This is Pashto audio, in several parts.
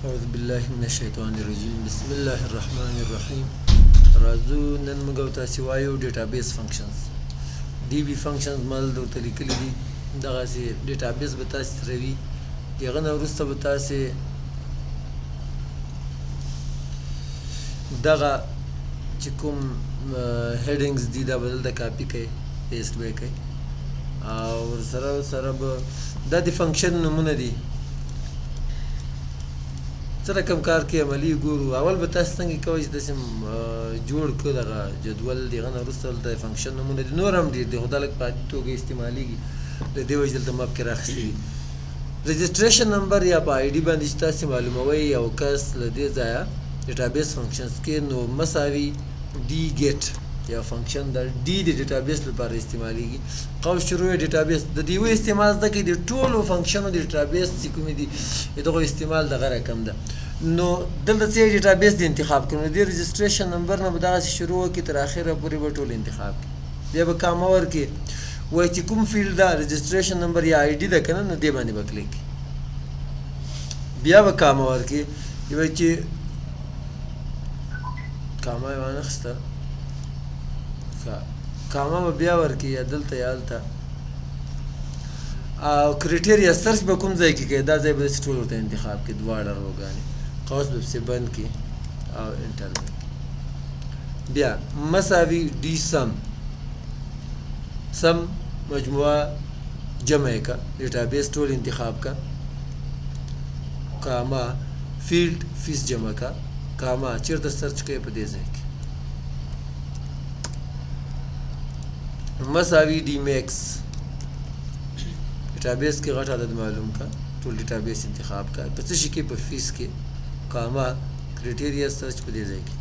أعوذ بالله من الشيطان الرجيم بسم الله الرحمن الرحيم راځو نن موږ تاسو وایو ډیټابیس فنکشنز ډي بي فنکشنز مال درته لیکلي دي دغسې ډیټابیس به تاسې سره وي د هغه نه وروسته به تاسې دغه چې کوم هیډینګز دي دا به دلته کاپي کوئ پیسټ به یې کوئ او ورسره به دا د فنکشن نومونه دي څه رقم کار کې عملي ګورو اول به تاسو څنګه کوئ چې داسې جوړ کړو دغه جدول د هغه نه وروسته دلته فنکشن نومونه دي نور هم ډېر دي خو دا لږ په عادي توګه استعمالېږي د دې وجې دلته مپ کې راخیستي دي رجسټریشن نمبر یا په آی ډي باندې چې تاسې معلوموئ یو کس له دې ځایه ډیټابیس فنکشنز کې نو مساوي ډي ګیټ یا فنکشن د ډي د ډیټابیس لپاره استعمالېږي قوس شروع ډیټابیس د دې یوه استعمال زده کړئ د ټولو فنکشنو د ډیټابیس چې کومې دي د دغو استعمال دغه رقم ده نو دلته څه ډیټابیس د انتخاب کړو نو دې رجسټریشن نمبر نه به دغسې شروع وکړي تر اخره پورې به ټول انتخاب کړي بیا به کامه ورکړي وایي چې کوم فیلډ ده رجسټریشن نمبر یا آی ډي ده که نه نو دې باندې به کلیک کړي بیا به کامه ورکړي وایي چې کامه یې وانخیسته کامه به بیا ورکړي یا دلته یا هلته او کرایټیریا سرچ به کوم ځای کې کوي دا ځای به داسې ټول ورته انتخاب کړي دواړه روګانې قوس به پسې بند کړي او انټر به کړي بیا مساوي ډي سم مجموعه جمع یې کړه ډیټابیس ټول انتخاب کړه کاما فیلډ فیس جمع کړه کاما چېرته سرچ کوي په دې ځای کې مساوي ډي میکس ډیټابیس کې غټ عدد معلوم کا ټول ډیټابیس انتخاب کا په څه شي کې په فیس کې کاما کرایټیریا سرچ په دې ځای کې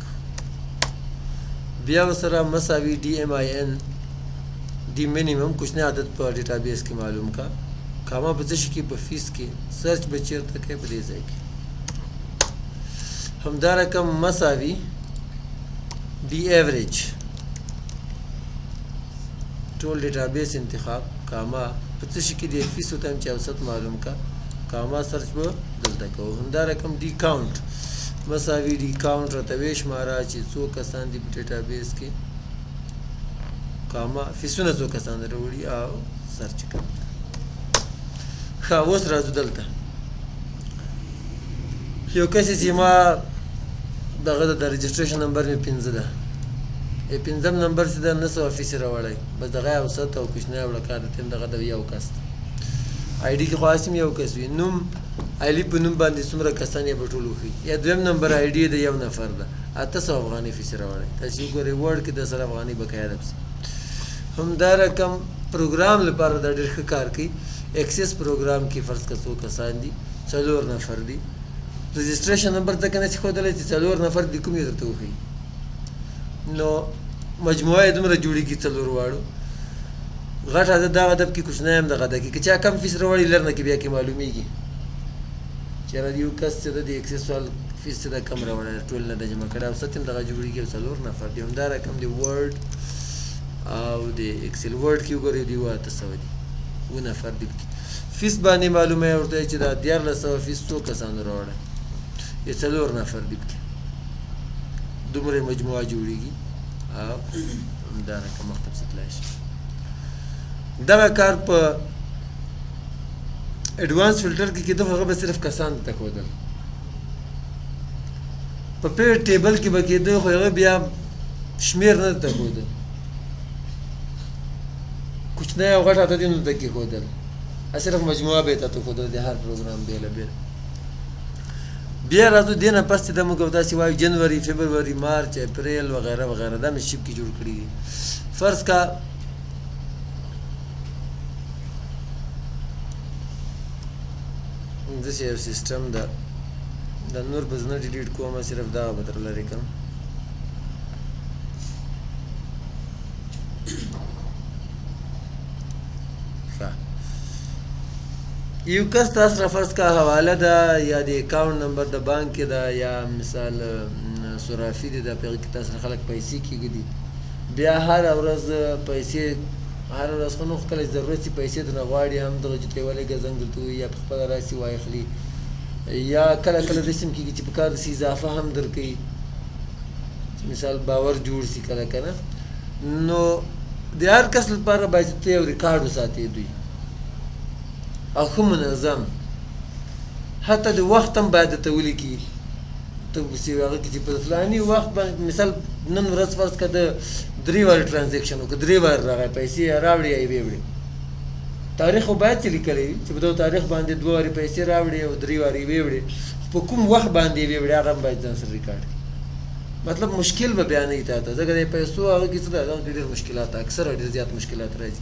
بیا ورسره مساوي ډي ایم آی ان ډي مینیمم کوچنی عدد په ډیټابیس کې معلوم کا کاما په څه شي کې په فیس کې سرچ به چېرته کوي په دې ځای کې همدا رقم مساوي ډي ایوریج ټول ډیټابیس انتخاب کاما په څه شي کې د فیس ته هم چې اوسط معلوم کا کاما سرچ به دلته کوو همدا رقم ډي کاونټ مساوي ډي کاونټ راته ویې شماره چې څو کسان دي په ډیټابیس کې کاما فیسونه څو کسان راوړي او سرچ کوو ښه اوس راځو دلته یو کس چې ما دغه د رجسټریشن نمبر مې 5 ده پنځم نمبر چې ده 900 فیصد راوړی بس دغه یې اوسط او کوچنی او لکار د تیم دغه د یو کس آی ډي کې خو هسې یو کس وي نوم علي په نوم باندې څومره کسان یې به ټول وښي یا دویم نمبر آی ډي د یو نفر ده 800 افغانۍ فیصد راوړی تاسې وګورئ ورډ کې 10 افغانۍ بقایا ده پسې همدا رقم پروګرام لپاره دا ډېر ښه کار کوي اکسس پروګرام کې فرض که څو کسان دي 4 نفر دي رجسټریشن نمبر ځکه نشي ښودلی چې 4 نفر دي کوم یې درته وښيي نو مجموعه یې دومره جوړېږي 4 واړو غټ عدد دغه ادب کې کوچنی هم دغه ده کې که چا کم فیس راوړي لر نه کې بیا کې معلومیږي چې یاره یو کس چې ده د اکسس وال فیس چې ده کم راوړی ټول نه ده جمع کړی اوسط هم دغه جوړېږي 4 نفر دي همدا رقم د ورډ او د اکسل ورډ کې وګورئ دوی 800 دي 9 نفر دي فیس باندې معلومه یې ورته چې دا 1400 فیس څو کسانو راوړی یا 4 نفر دي پکې دومره مجموعه جوړېږي او همدا رقم مخته پسې تللی شي دغه کار په اډوانس فلټر کې کېده خو هغه به صرف کسان ته ښودل په پیر ټیبل کې به کېده خو هغه بیا شمېر نه درته ښوده کوچنی او غټ عدد یې نه درته کېښودل صرف مجموعه به یې ته ښودل د هر پروګرام بېله بېله بیا راځو دې نه پس چې دا موږ داسې وایو جنوري فبروري مارچ اپریل وغیره وغیره دا مې شیپ کې جوړ کړي دي فرض کا داسې یو سیسټم ده دا نور به زه نه ډیلیټ کوم صرف دغه به در لرې کړم یو کس تاسو را فرض کا حواله ده یا د اکاونټ نمبر د بانک کې ده یا مثال صرافي دی د په هغې کې تاسو خلک پیسې کېږدي بیا هره ورځ پیسې هر ورځ خو نو کله ضرورت شي پیسې درنه غواړي هم دغه چې ته یې ولېږه زنګ درته ووایي یا په خپله راسي واخلي یا کله کله داسې هم کېږي چې په کار داسې اضافه هم درکوي مثال باور جوړ شي کله کله نو د هر کس لپاره باید ته یو ریکارډ وساتې دوی او ښه منظم حتی د وخت هم باید درته ولیکي ته پسې هغه کې چې په فلاني وخت باندې مثال نن ورځ فرض کړه د 3 وارې ټرانزیکشن وکړه 3 وارې راغی پیسې یې راوړې یا یې ویې تاریخ خو باید چې لیکلی وي چې په دغه تاریخ باندې 2 وارې پیسې راوړې او 3 وارې یې ویې په کوم وخت باندې یې ویې هغه هم باید ځان سره ریکارډ کړي مطلب مشکل به بیانوي تا ته ځکه د پیسو هغه کې څه ده هغه کې ډېر مشکلات اکثره ډېر زیات مشکلات راځي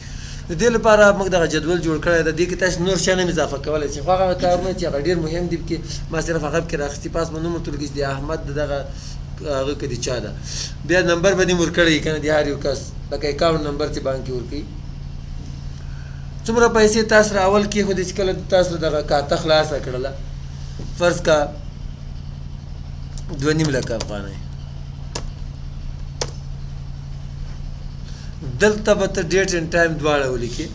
د دې لپاره موږ دغه جدول جوړ کړی دی دې کې تاسو نور شیان هم اضافه کولی شئ خو هغه کارونه چې هغه ډېر مهم دي کې ما صرف هغه پکې رااخیستي پاس به نوم ورته ولګي چې د احمد د دغه هغه کې د چا ده بیا نمبر به دې م ورکړی که نه د هر یو کس لکه اکاونټ نمبر چې بانک کې ورکوي څومره پیسې تاسو سره اول کېښودې چې کله تاسو دغه کاته خلاصه کړله فرض کا 2.5 لکه افغانۍ دلته به ته ډیټ اینډ ټایم دواړه ولیکې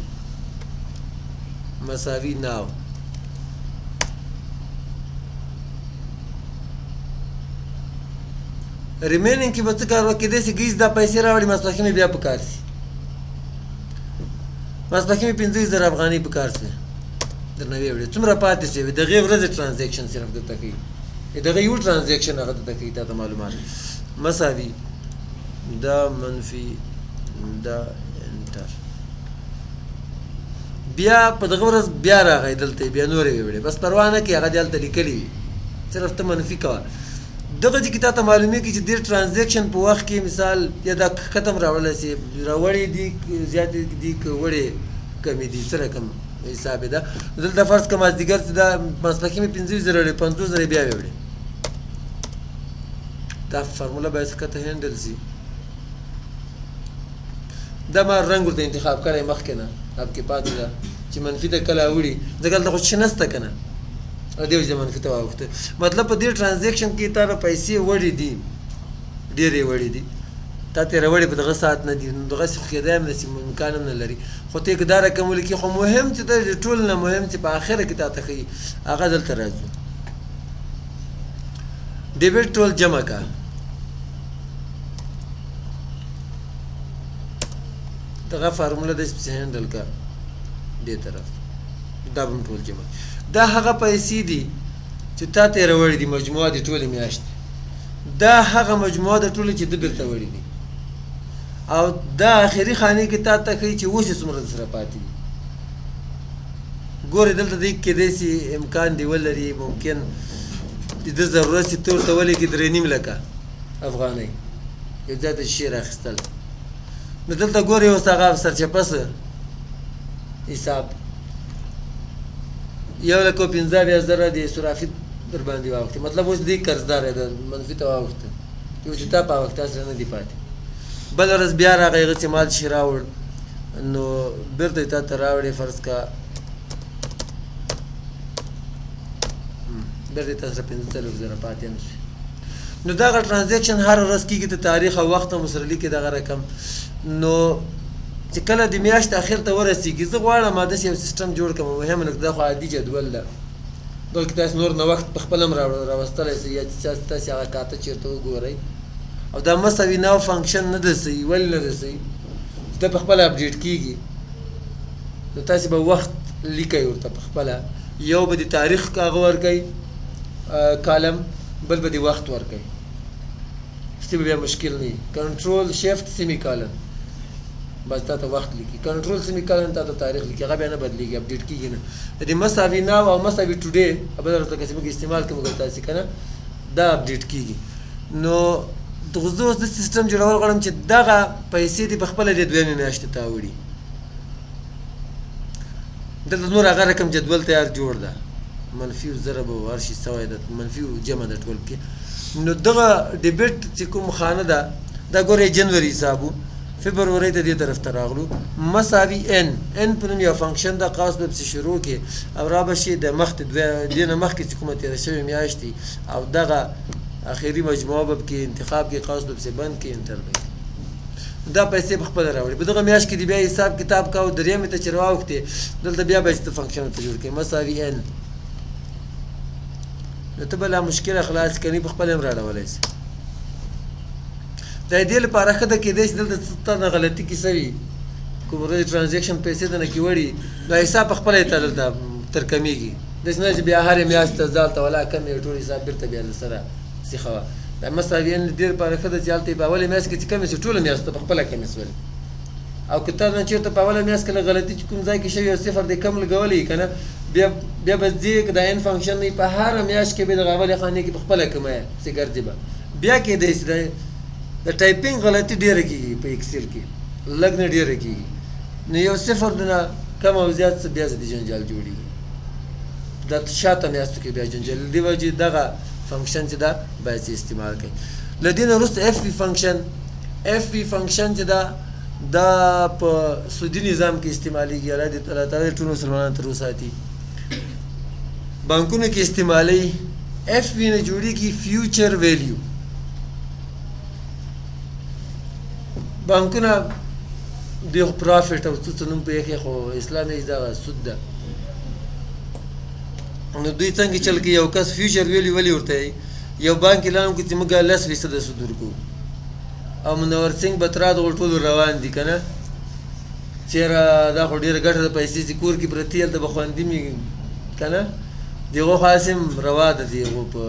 مساوي ناو ریمیننګ کې به څه کار وکړې داسې ګیز دا پیسې راوړي ماسپښین مې بیا په کار شي ماسپښین مې 15,000 افغانۍ په کار شوې درنه ویې وړې څومره پاتې شوې د هغې ورځې ټرانزیکشن صرف درته کوي د هغې یو ټرانزیکشن هغه درته کوي تا ته معلومات مساوي دا منفي دا انټر بیا په دغه ورځ بیا راغی دلته بیا نورې ویې بس پروا نه کړي هغه دې هلته لیکلي وي صرف ته منفي کوه دغه چې کې تا ته معلومېږي چې ډېر ټرانزیکشن په وخت کې مثال یا دا ختم راوړلی سي راوړې دي زیاتې دي که وړې کمې دي څه رقم حساب یې ده دلته فرض کړه مازدیګر چې دا ماسپښین مې 15,000 وړې 50,000 بیا وړې دا فارموله باید ښکته هینډل شي دا ما رنګ ورته انتخاب کړی مخکې نه اب کې پاتې ده چې منفي ته کله وړي ځکه هلته خو څه نشته که نه دې وجې منفي ته واوښته مطلب په دې ټرانزیکشن کې تا ته پیسې وړې دي ډېرې وړې دي تا ترې راوړې په دغه ساعت نه دي نو دغسې خو کېدای هم نه شي امکان هم نه لري خو ته یې که دا رقم ولیکې خو مهم چې ته د ټول نه مهم چې په اخره کې تا ته ښیي هغه دلته راځو ډیبټ ټول جمع کا دغه فارموله داسې پسې هینډل کا دې طرف دا به هم ټول جمع دا هغه پیسې دي چې تا ته یې راوړي دي مجموعه د ټولې میاشتې دا هغه مجموعه د ټولې چې ده بېرته وړي دي او دا آخري خانې کې تا ته ښیي چې اوس یې څومره درسره پاتې دي ګورې دلته دې کېدای شي امکان دې ولري ممکن د ده ضرورت چې ته ورته ولیکې 3.5 لکه افغانۍ یو ځای ته شی راخیستل نو دلته ګورې اوس هغه سرچپه څه حساب 1,15,000 د صرافي در باندې واوښتې مطلب اوس دې قرضدار یې د منفي ته واوښته چې اوس تا په وخت سره نه دي پاتې بله ورځ بیا راغی هغه چې مال شي راوړ نو بېرته یې تا ته راوړې فرض کا بېرته یې تا سره 45,000 پاتې هم شوې نو دغه ټرانزیکشن هر ورځ کېږي د تاریخ او وخت هم سره لیکي دغه رقم نو چې کله د میاشت اخر ته ورسېږي زه غواړم داسې یو سیسټم جوړ کړم مهم نه دا خو عادي جدول ده دغه کې تاسو نور نوښت په خپله هم راوستلی سئ یا چې تاسې هغه کاته چېرته وګورئ او دا مساوي ناو فنکشن نه ده صحیح ولې نه ده صحیح چې دا په خپله اپډیټ کېږي نو تاسې به وخت لیکئ ورته په خپله یو به د تاریخ هغه ورکئ کالم بل به د وخت ورکئ څه به بیا مشکل نه وي کنټرول شفټ سیمي کالن بس تا ته وخت لیکي کنټرول سیمي کالن تا ته تاریخ لیکي هغه بیا نه بدلېږي اپډیټ کېږي نه د دې مساوي ناو او مساوي ټوډے بله ورځ لکه چې موږ استعمال کوو موږ تاسې که نه دا اپډیټ کېږي نو زه اوس د سیسټم جوړول غواړم چې دغه پیسې دې په خپله دې دویمې میاشتې ته وړي دلته نور هغه رقم جدول تیار جوړ ده منفي ضرب او هر شي سوی ده منفي جمع ده ټول کې نو دغه ډیبټ چې کوم خانه ده دا ګورئ جنوري حساب و فبروري ته دې طرف ته راغلو مساوي ان په نوم یو فنکشن ده قوس به پسې شروع کې او را به شي د مخکې دې نه مخکې چې کومه تېره شوې میاشتې او دغه اخري مجموعه به پکې انتخاب کې قوس به پسې بند کې انټر به دا پیسې په خپله راوړي په دغه میاشت کې دې بیا حساب کتاب کوو درېیمې ته چې راواوښتې دلته بیا به یې ته فنکشن ته جوړ کړې مساوي ان نو ته به لا مشکله خلاص کوي په خپله هم راړولی شي. د دې لپاره ښه ده کېدای شي دلته تا نه غلطي کیسه وي کوم ورځ ټرانزیکشن پیسې دنه کې وړي نو حساب په خپله یې ته دلته ترکمیږي داسې نه چې بیا هرې میاشتې ته ځه هلته ولا کم یې ټول حساب بېرته بیا درسره سیخه وه دا مساویان دې لپاره ښه ده چې هلته یې په اوله میاشت کې چې کمې شي ټوله میاشت ته په خپله کمې شولې او که ته نه چېرته په اوله میاشت کې لږ غلطي چې کوم ځای کې شوي او صفر دې کم لګولی که نه بیا به ځې که دا ان فنکشن نه په هره میاشت کې به دغه اولې خانې کې په خپله کمه چې ګرځي به بیا کېدای شي د ټایپینګ غلطي ډېره کېږي په اکسل کې لږ نه ډېره کېږي نو یو صفر نه کم او زیات څه بیا د جنجال جوړېږي د شاته میاشتو کې بیا جنجال دې وجې دغه فنکشن چې ده باید چې استعمال کړئ. له دې نه وروسته اف وي فنکشن چې ده دا په سودي نظام کې استعمالیږي. الله دې تعالی ټولو مسلمانانو تر وساتي. بانکونو کې استعمالوي اف وي نه جوړېږي فیوچر ویلیو. بانکونه د پرافټ او څه نوم په یې خو اسلامي دغه سود ده نو دوی څنګه چل کوي یو کس فیوچر ویلیو ولې ورته یو بانک اعلان وکړي چې موږ 10% سود ورکوو او منور سنګ بترا دغه ټول روان دي که نه چېرې دا خو ډېره ګټه ده پیسې چې کور کې پرتې هلته به خوندي مې که نه د هغو خاص هم روا ده د هغو په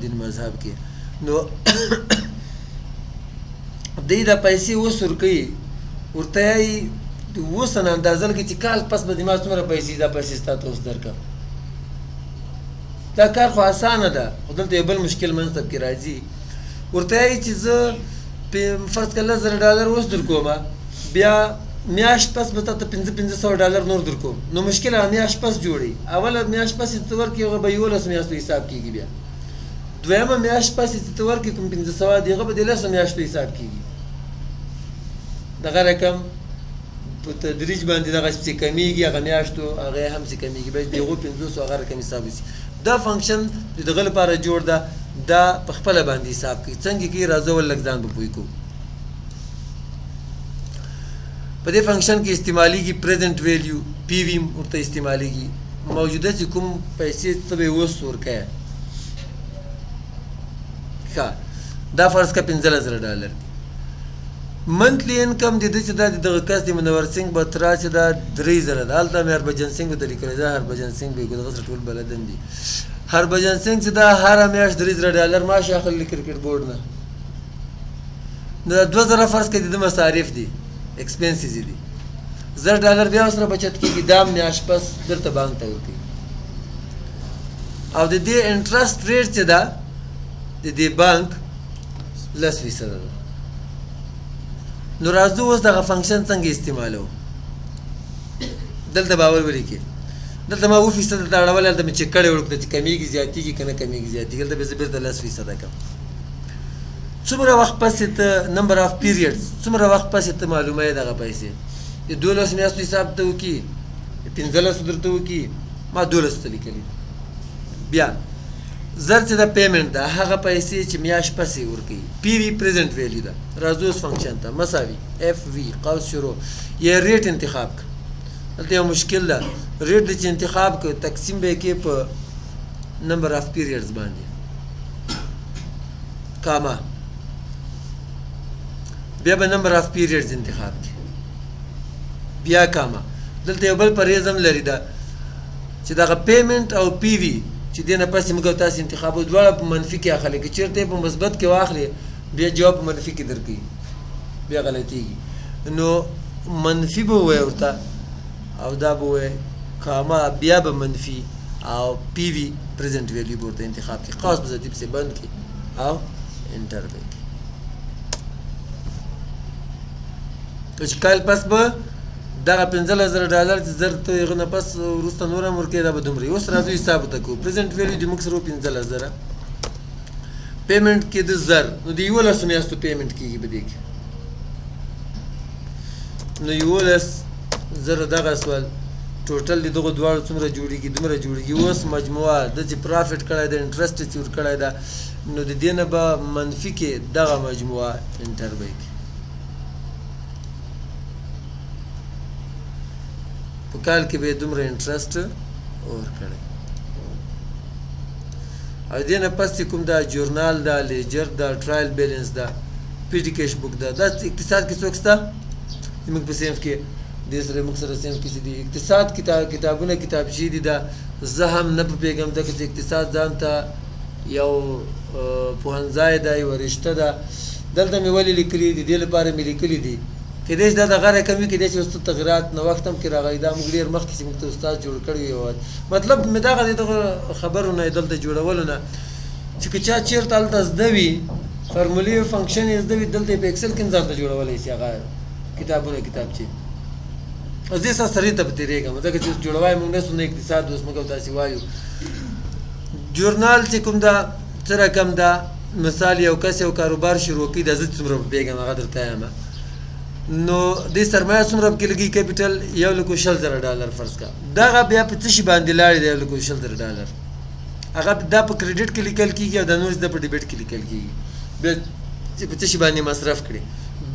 دین مذهب کې نو دوی دا پیسې اوس ورکوي ورته یایي اوس نه اندازه لګي چې کال پس به دما څومره پیسې دا پیسې ستا ته اوس درکړم دا کار خو اسانه ده خو دلته یو بل مشکل منځ کې راځي ورته یایي چې زه فرض کړه $10,000 اوس درکوم بیا میاشت پس به تا ته $500 نور درکوم نو مشکل هغه میاشت پس جوړي اوله میاشت پس چې ته ورکړې هغه به 11 میاشتو حساب کېږي بیا دویمه میاشت پس چې ته ورکړې کوم 500 دی هغه به د 10 میاشتو حساب کېږي دغه رقم په تدریج باندې دغه څه کمیږي هغه میاشتو هغه هم څه کمیږي به دغه 500 هغه رقم حساب وسی دا فنکشن دغه لپاره جوړ ده دا په خپل باندې حساب کوي څنګه کې راځو ولګ ځان به پوي کو په دې فنکشن کې استعماليږي پریزنت ویلیو پی وی ورته استعماليږي موجوده چې کوم پیسې ته به وس ورکه ښه دا فرض کا $15,000 منتلی انکم د دې چې دا دغه کس د منور سنګ بترا چې دا 3,000 ده هلته مې هربجن سنګ ته لیکلی دا هربجن سنګ به دغه ټول بلدن دي هربجن سنګ چې دا هره میاشت $3,000 معاش اخلي کرکټ بورډ نه نو 2000 فرض کړئ د مصارف دي ایکسپنسز دي $1,000 بیا سره بچت کیږي دا میاشت پس درته بانک ته ورکوي او د دې انټرست ریټ چې ده د دې بانک 10% ده نو راځو اوس دغه فنکشن څنګه استعمالو دلته باور ولیکئ دلته ما 2% ته اړول دلته مې چک کړی ورکړه چې کمیږي زیاتېږي که نه کمیږي زیاتېږي دلته به زه بېرته 10% کړم څومره وخت پسې ته نمبر آف پیریډز څومره وخت پسې ته معلومه یې دغه پیسې د 12 میاشتو حساب ته وکړي 15 درته وکړي ما 12 ته لیکلي بیا زر چې د پیمنټ ده هغه پیسې چې میاشت پسې ورکوي پی وی پریزنٹ ویلیو ده راځو اوس فنکشن ته مساوي اف وی قوس شروع یا ریټ انتخاب کړه دلته یو مشکل ده ریټ چې انتخاب کړه تقسیم به یې کې په نمبر آف پیریډز باندې کاما بیا به نمبر آف پیریډز انتخاب کړي بیا کاما دلته یو بل پرهیز هم لري ده چې دغه پیمنټ او پی وی چې دې نه پسې موږ تاسو انتخاب دواړه په منفي کې اخلي که چېرته یې په مثبت کې واخلې بیا جواب په منفي کې درکوي بیا غلطېږي نو منفي به ووایه ورته او دا به ووایه کاما بیا به منفي او پی وی پریزنټ ویلیو به ورته انتخاب کړي خاص به زدي پسې بند کړي او انټر به کړي چې کال پس به دغه $15,000 چې زر ته هغه نه پس وروسته نور هم ورکوي دا به دومره اوس راځو حساب ورته کوو پریزنټ ویلیو د موږ سره 15,000 پیمنټ کې د زر نو د 11 میاشتو پیمنټ کېږي په دې کې نو 11,000 دغه سوال ټوټل د دغو دواړو څومره جوړېږي دومره جوړېږي اوس مجموعه د چې پرافټ کړی ده انټرسټ چې ورکړی ده نو د دې نه به منفي کې دغه مجموعه انټر به یې کړي په کال کې به یې دومره انټرسټ ورکړی او دې نه پس چې کوم دا جورنال ده لیجر ده ټرایل بیلنس ده پی ټي کیش بک ده دا اقتصاد کې څوک شته زموږ په صنف کې دې سره موږ سره صنف کې چې دي اقتصاد کتابونه کتابچې دي دا زه هم نه پوهېږم ځکه چې اقتصاد ځان ته یو پوهنځای ده یوه رشته ده دلته مې ولې لیکلي دي دې لپاره مې لیکلي دي کیدای شي دا د غره کم وي کیدای شي اوس تغیرات نوښت هم کې راغلی دا موږ ډېر مخکې چې موږ ته استاد جوړ کړی یو مطلب مې دغه دغه خبرو نه دلته جوړولو نه چې که چا چېرته هلته زده وي فارمولې فنکشن یې زده وي دلته یې په اکسل کې هم ځان ته جوړولی شي هغه کتابونه کتابچې او زه ستا سرې ته په تېرېږم ځکه چې اوس جوړوای موږ نه سو نه اقتصاد اوس موږ داسې وایو جورنال چې کوم دا څه رقم ده مثال یو کس یو کاروبار شروع کړي دا زه څومره پوهېږم هغه درته وایم نو دې سرمایه څومره پکې لګي کیپیټل $1,10,000 فرض کا دغه بیا په څه شي باندې لاړې دی $1,10,000 هغه دا په کریډټ کې لیکل کېږي او دا نور د په ډیبټ کې لیکل کېږي بیا چې په څه شي باندې مصرف کړي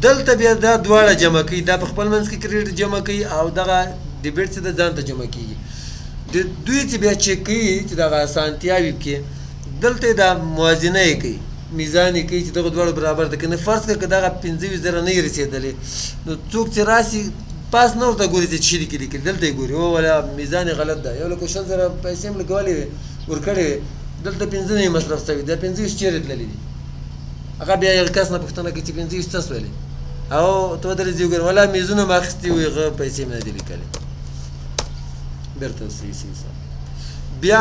دلته بیا دا دواړه جمع کوي دا په خپل منځ کې کریډټ جمع کوي او دغه ډیبټ چې د ځان ته جمع کېږي د دوی چې بیا چیک کوي چې دغه اسانتیاوې پکې دلته دا موازنه یې کوي میزان یې کوي چې دغه دواړه برابر ده که نه فرض کړه که دغه 25,000 نه یې رسېدلې نو څوک چې راسي پاس نه ورته ګوري چې څه دي کې لیکلي دلته یې ګوري او ولا میزان یې غلط ده 1,10,000 پیسې هم لګولې وې ورکړې وې دلته 15 نه یې مصرف شوي دا 25 چېرې تللي دي هغه بیا یو کس نه پوښتنه کوي چې 25 څه سولې او ته ودرېږې وګورې ولا میزونه مې اخیستي وې هغه پیسې مې نه دي لیکلې بېرته صحیح بیا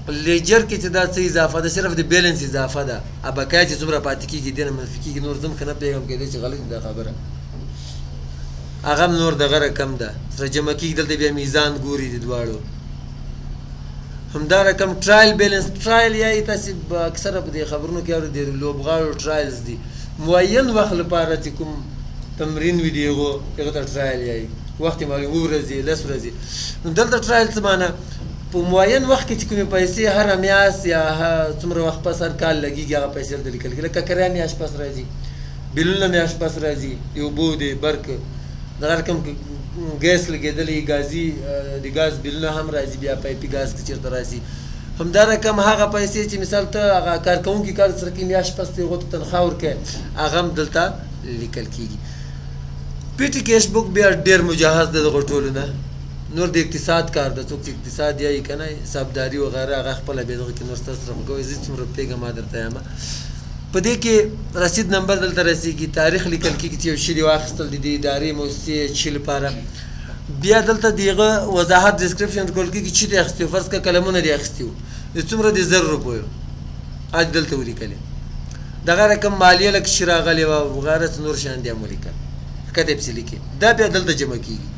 لیجر کې چې دا څه اضافه ده صرف د بیلنس اضافه ده بقایا چې څومره پاتې کېږي دې نه منفي کېږي نور زم که نه پوهېږم کېدای چې غلط دا خبره هغه هم نور دغه رقم ده سره جمع کېږي دلته بیا میزان ګوري د دواړو همدا رقم ټرایل بیلنس ټرایل یا تاسې اکثره په دې خبرونو کې اورئ د لوبغاړو ټرایلز دي معین وخت لپاره چې کوم تمرین وي د هغو ته ټرایل یایي وخت یې معلوم 2 ورځې 10 ورځې نو دلته ټرایل څه معنی په معین وخت کې چې کومې پیسې هره میاشت یا څومره وخت پس هر کال لګېږي هغه پیسې دلته لیکل کېږي لکه کرایه میاشت پس راځي بیلونه میاشت پس راځي د اوبو د برق دغه رقم ګیس لګېدلی ګازي د ګاز بیلونه هم راځي بیا پایپي ګاز که چېرته راسي همدا رقم هغه پیسې چې مثال ته هغه کارکوونکي کار سره کې میاشت پس هغو ته تنخواه ورکوې هغه هم دلته لیکل کېږي پی ټي کیش بک بیا ډېر مجهز ده دغو ټولو نه نور د اقتصاد کار ده څوک چې اقتصاد یایي که نه حسابداري وغیره هغه خپله بیا دغه کې نور ستاسو سره خو کوئ زه څومره پوهېږم ما درته وایم په دې کې رسید نمبر دلته رسېږي تاریخ لیکل کېږي چې یو شي دې واخیستل د دې ادارې مؤسسې شي لپاره بیا دلته د هغه وضاحت ډسکرپشن ورکول کېږي چې دې اخیستي وو فرض کړه قلمونه دې اخیستي وو د څومره د 1,000 روپیو اج دلته ولیکلې دغه رقم مالیه لکه چې راغلې وه وغیره څه نور شیان دې هم ولیکل ښکته یې پسې لیکې دا بیا دلته جمع کېږي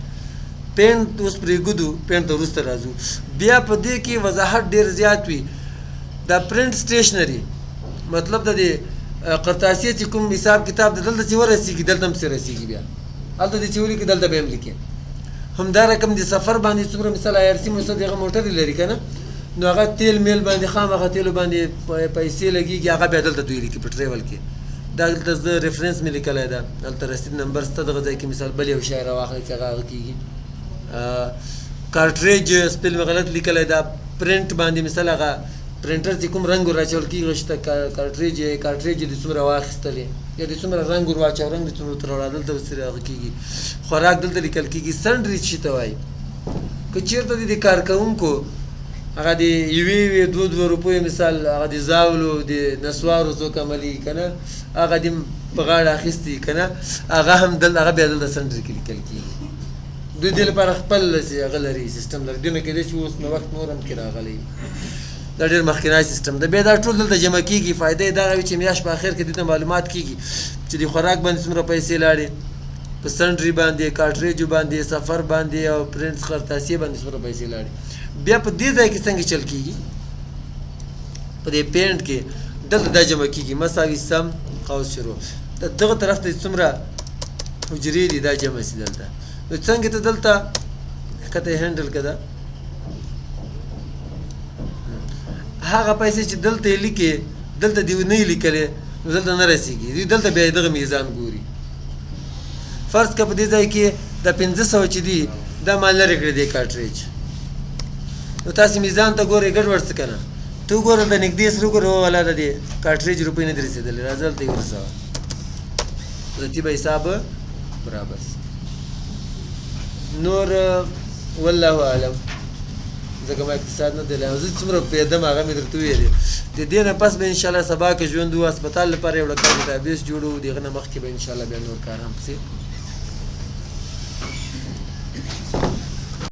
پینټ اوس پرېږدو پینټ ته وروسته راځو بیا په دې کې وضاحت ډېر زیات وي دا پرنټ سټیشنري مطلب د دې قرطاسیې چې کوم حساب کتاب د دلته چې ورسېږي دلته هم پسې رسېږي بیا هلته دې چې ولیکي دلته به هم لیکې همدا رقم د سفر باندې څومره مثال IRC مستد هغه موټر لري که نه نو هغه تیل میل باندې خامخا تیلو باندې پیسې لګېږي هغه بیا دلته دوی لیکي په ټریول کې دا دلته زه ریفرنس مې لیکلی ده دلته رسید نمبر شته دغه ځای کې مثال بل یو شی راواخلئ چې هغه کېږي کارټریج سپیل مې غلط لیکلی دا پرنټ باندې مثال هغه پرنټر چې کوم رنګ ور اچول کېږي شته کارټریج دې څومره واخیستلې یا دې څومره رنګ ور واچوه رنګ دې څومره ورته راوړه دلته ورسره هغه کېږي خوراک دلته لیکل کېږي سنډري چې ته وایي که چېرته د کارکوونکو هغه د 1-2 روپیو مثال هغه د زاولو د نسوارو څوک عملي که نه هغه دې په غاړه اخیستي که نه هغه هم هغه بیا دلته سنډري کې لیکل کېږي دوی دې لپاره خپل هغه لري سیسټم لري دوی نه کېدای شي اوس نوښت نور هم کې راغلی دا ډېر مخکینی سیسټم ده بیا دا ټول دلته جمع کېږي فایده یې دغه وي چې میاشت په اخر کې دوی ته معلومات کېږي چې د خوراک باندې څومره پیسې لاړې په سنډري باندې کارټریجو باندې سفر باندې او پرنټس قرطاسیې باندې څومره پیسې لاړې بیا په دې ځای کې څنګه چل کېږي په دې پینټ کې دلته دا جمع کېږي مساوي سم قوس شروع دغه طرف ته څومره حجرې دي دا جمع شي دلته نو څنګه ته دلته ښکته یې هینډل کړه هغه پیسې چې دلته یې لیکې دلته دې نه یې لیکلې نو دلته نه رسېږي دوی دلته بیا دغه میزان ګوري فرض که په دې ځای کې د 500 چې دي دا ما لرې کړی دی کارټریج نو تاسې میزان ته ګورئ ګډوډ څه که نه ته وګوره د نږدې سره وګوره والا د دې کارټریج روپۍ نه دي رسېدلې راځه دلته یې ورسوه رتیبه حساب برابر شي نور والله اعلم ځکه ما اقتصاد نه دی لیدلی زه څومره پوهېدم هغه مې درته وویلې د دې نه پس به انشاءالله سبا کې ژوند و هسپتال لپاره یو ډکر ډیټابیس جوړوو د هغه نه مخکې به انشاءالله بیا نور کار هم پسې